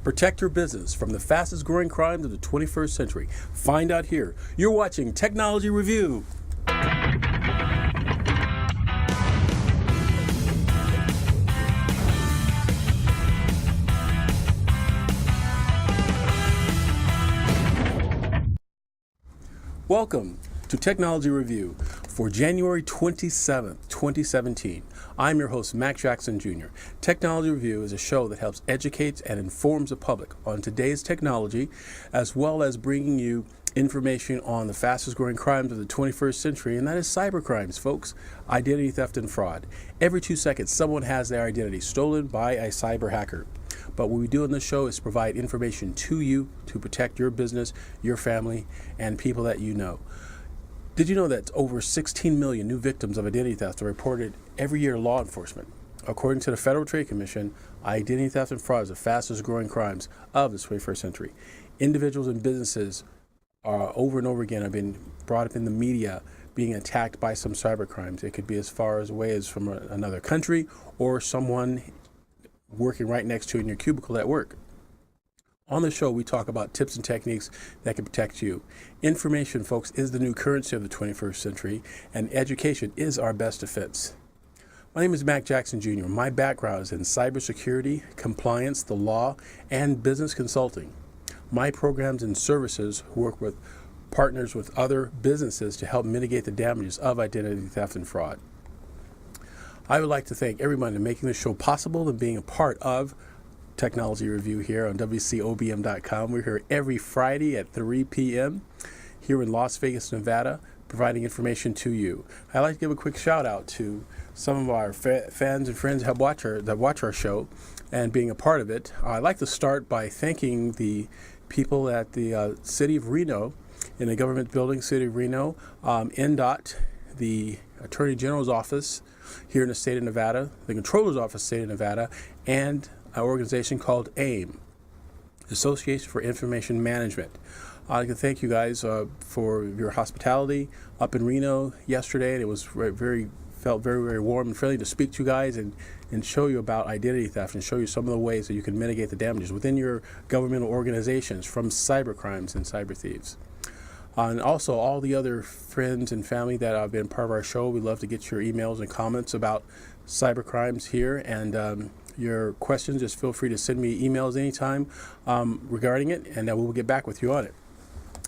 Protect your business from the fastest growing crimes of the 21st century. Find out here. You're watching Technology Review. Welcome to Technology Review for January 27th, 2017. I'm your host, Mac Jackson Jr. Technology Review is a show that helps educate and informs the public on today's technology, as well as bringing you information on the fastest growing crimes of the 21st century, and that is cybercrimes, folks. Identity theft and fraud. Every 2 seconds, someone has their identity stolen by a cyber hacker. But what we do in this show is provide information to you to protect your business, your family, and people that you know. Did you know that over 16 million new victims of identity theft are reported every year to law enforcement? According to the Federal Trade Commission, identity theft and fraud is the fastest growing crimes of the 21st century. Individuals and businesses are over and over again have been brought up in the media being attacked by some cyber crimes. It could be as far away as from another country or someone working right next to you in your cubicle at work. On the show, we talk about tips and techniques that can protect you. Information, folks, is the new currency of the 21st century, and education is our best defense. My name is Mac Jackson Jr. My background is in cybersecurity, compliance, the law, and business consulting. My programs and services work with partners with other businesses to help mitigate the damages of identity theft and fraud. I would like to thank everyone for making this show possible and being a part of Technology Review here on WCOBM.com. We're here every Friday at 3 p.m. here in Las Vegas, Nevada, providing information to you. I'd like to give a quick shout out to some of our fans and friends that watch our show and being a part of it. I'd like to start by thanking the people at the City of Reno, in the government building, City of Reno, NDOT, the Attorney General's office here in the state of Nevada, the Controller's office, state of Nevada, and an organization called AIM, Association for Information Management. I'd like to thank you guys for your hospitality up in Reno yesterday. And it was felt very, very warm and friendly to speak to you guys and show you about identity theft and show you some of the ways that you can mitigate the damages within your governmental organizations from cyber crimes and cyber thieves. And also all the other friends and family that have been part of our show. We'd love to get your emails and comments about cyber crimes here, and your questions. Just feel free to send me emails anytime regarding it, and we'll get back with you on it.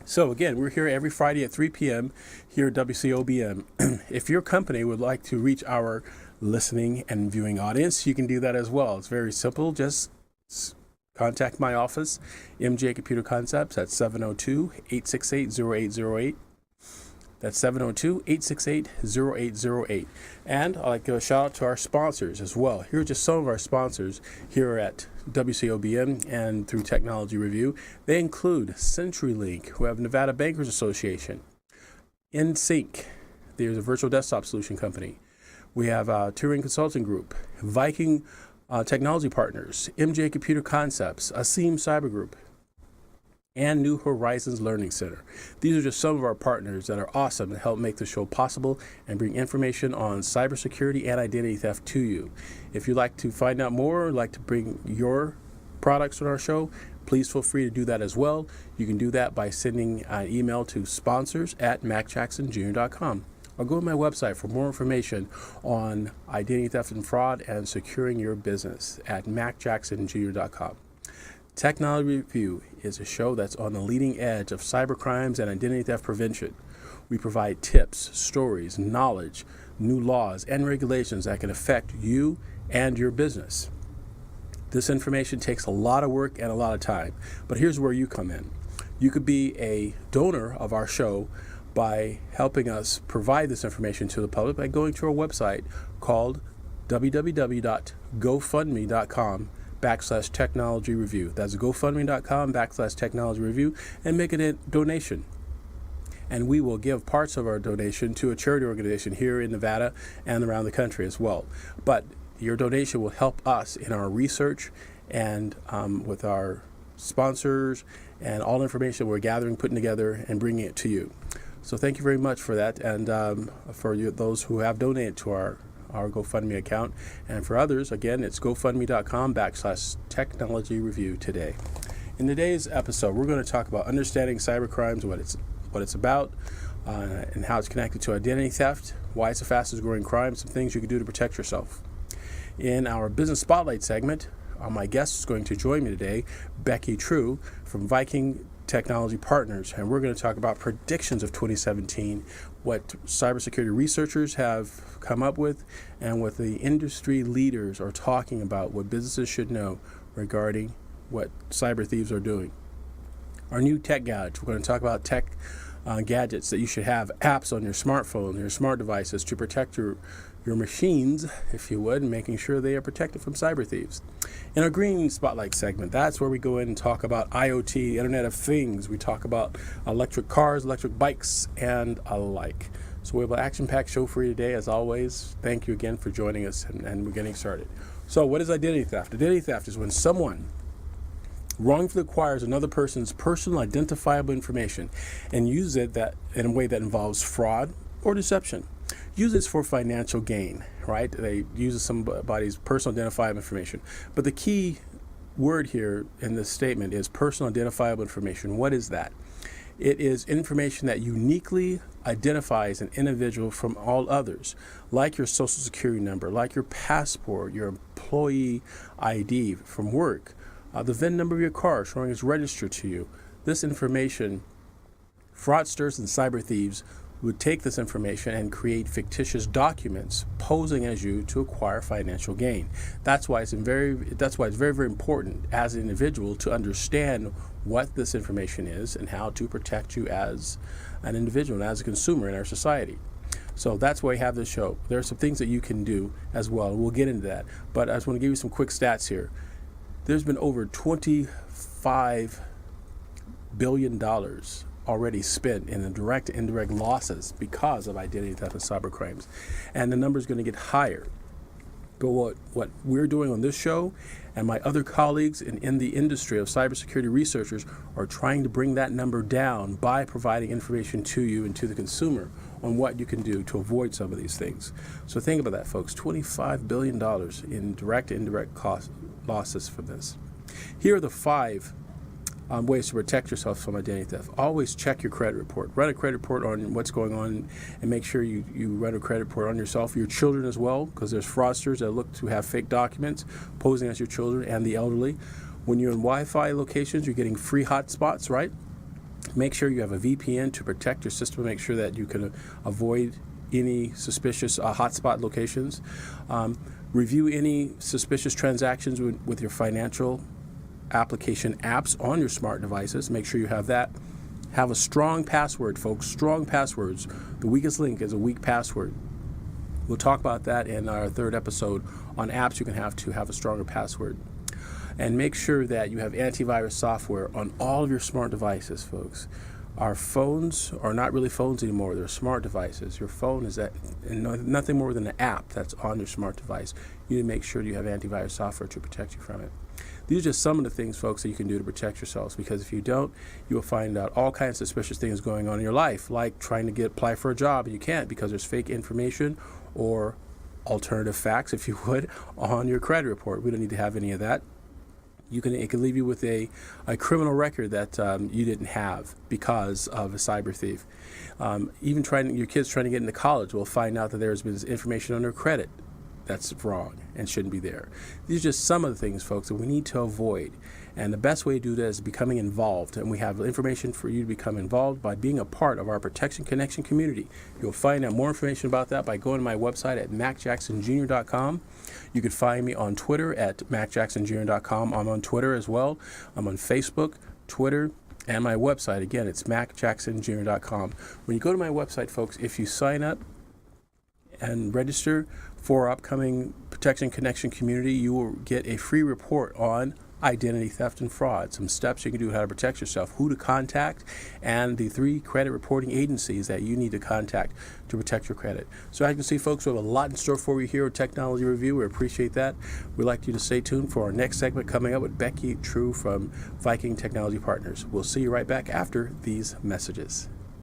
So again, we're here every Friday at 3 p.m. here at WCOBM. If your company would like to reach our listening and viewing audience, you can do that as well. It's very simple. Just contact my office, MJ Computer Concepts, at 702-868-0808. That's 702-868-0808. And I'd like to give a shout out to our sponsors as well. Here are just some of our sponsors here at WCOBM and through Technology Review. They include CenturyLink, who have Nevada Bankers Association, InSync, there's a virtual desktop solution company. We have Turing Consulting Group, Viking Technology Partners, MJ Computer Concepts, Asim Cyber Group, and New Horizons Learning Center. These are just some of our partners that are awesome and help make the show possible and bring information on cybersecurity and identity theft to you. If you'd like to find out more or like to bring your products on our show, please feel free to do that as well. You can do that by sending an email to sponsors@macjacksonjr.com. Or go to my website for more information on identity theft and fraud and securing your business at macjacksonjr.com. Technology Review is a show that's on the leading edge of cybercrimes and identity theft prevention. We provide tips, stories, knowledge, new laws, and regulations that can affect you and your business. This information takes a lot of work and a lot of time, but here's where you come in. You could be a donor of our show by helping us provide this information to the public by going to our website called www.gofundme.com/technology review. That's gofundme.com/technology review, and make a donation. And we will give parts of our donation to a charity organization here in Nevada and around the country as well. But your donation will help us in our research and with our sponsors and all the information we're gathering, putting together, and bringing it to you. So thank you very much for that, and for those who have donated to our our GoFundMe account. And for others, again, it's gofundme.com/technologyreview today. In today's episode, we're going to talk about understanding cybercrimes, what it's about, and how it's connected to identity theft, why it's the fastest growing crime, some things you can do to protect yourself. In our Business Spotlight segment, my guest is going to join me today, Becky True from Viking Technology Partners, and we're going to talk about predictions of 2017, what cybersecurity researchers have come up with, and what the industry leaders are talking about, what businesses should know regarding what cyber thieves are doing. Our new tech gadgets, we're going to talk about tech gadgets that you should have, apps on your smartphone, your smart devices to protect your machines, if you would, and making sure they are protected from cyber thieves. In our Green Spotlight segment, that's where we go in and talk about IoT, Internet of Things. We talk about electric cars, electric bikes, and alike. So we have an action-packed show for you today, as always. Thank you again for joining us, and we're getting started. So what is identity theft? Identity theft is when someone wrongfully acquires another person's personal identifiable information and uses it in a way that involves fraud or deception. Use this for financial gain, right? They use somebody's personal identifiable information. But the key word here in this statement is personal identifiable information. What is that? It is information that uniquely identifies an individual from all others, like your social security number, like your passport, your employee ID from work, the VIN number of your car showing it's registered to you. This information, fraudsters and cyber thieves would take this information and create fictitious documents posing as you to acquire financial gain. That's why it's very, very important as an individual to understand what this information is and how to protect you as an individual and as a consumer in our society. So that's why we have this show. There are some things that you can do as well, and we'll get into that. But I just want to give you some quick stats here. There's been over $25 billion already spent in the direct and indirect losses because of identity theft and cyber crimes. And the number is going to get higher. But what we're doing on this show and my other colleagues in the industry of cybersecurity researchers are trying to bring that number down by providing information to you and to the consumer on what you can do to avoid some of these things. So think about that, folks. $25 billion in direct and indirect losses for this. Here are the 5 ways to protect yourself from identity theft. Always check your credit report. Run a credit report on what's going on and make sure you run a credit report on yourself, your children as well, because there's fraudsters that look to have fake documents posing as your children and the elderly. When you're in Wi-Fi locations, you're getting free hotspots, right? Make sure you have a VPN to protect your system. Make sure that you can avoid any suspicious hotspot locations. Review any suspicious transactions with your financial application apps on your smart devices. Make sure you have that. Have a strong password, folks. Strong passwords. The weakest link is a weak password. We'll talk about that in our 3rd episode on apps you can have to have a stronger password. And make sure that you have antivirus software on all of your smart devices, folks. Our phones are not really phones anymore. They're smart devices. Your phone is nothing more than an app that's on your smart device. You need to make sure you have antivirus software to protect you from it. These are just some of the things, folks, that you can do to protect yourselves, because if you don't, you will find out all kinds of suspicious things going on in your life, like trying to apply for a job and you can't because there's fake information or alternative facts, if you would, on your credit report. We don't need to have any of that. It can leave you with a criminal record that you didn't have because of a cyber thief. Even your kids trying to get into college will find out that there's been information on their credit that's wrong and shouldn't be there. These are just some of the things, folks, that we need to avoid. And the best way to do that is becoming involved. And we have information for you to become involved by being a part of our Protection Connection community. You'll find out more information about that by going to my website at macjacksonjr.com. You can find me on Twitter at macjacksonjr.com. I'm on Twitter as well. I'm on Facebook, Twitter, and my website. Again, it's macjacksonjr.com. When you go to my website, folks, if you sign up and register for our upcoming Protection Connection community, you will get a free report on identity theft and fraud, some steps you can do how to protect yourself, who to contact, and the 3 credit reporting agencies that you need to contact to protect your credit. So as you can see, folks, we have a lot in store for you here at Technology Review. We appreciate that. We'd like you to stay tuned for our next segment coming up with Becky True from Viking Technology Partners. We'll see you right back after these messages.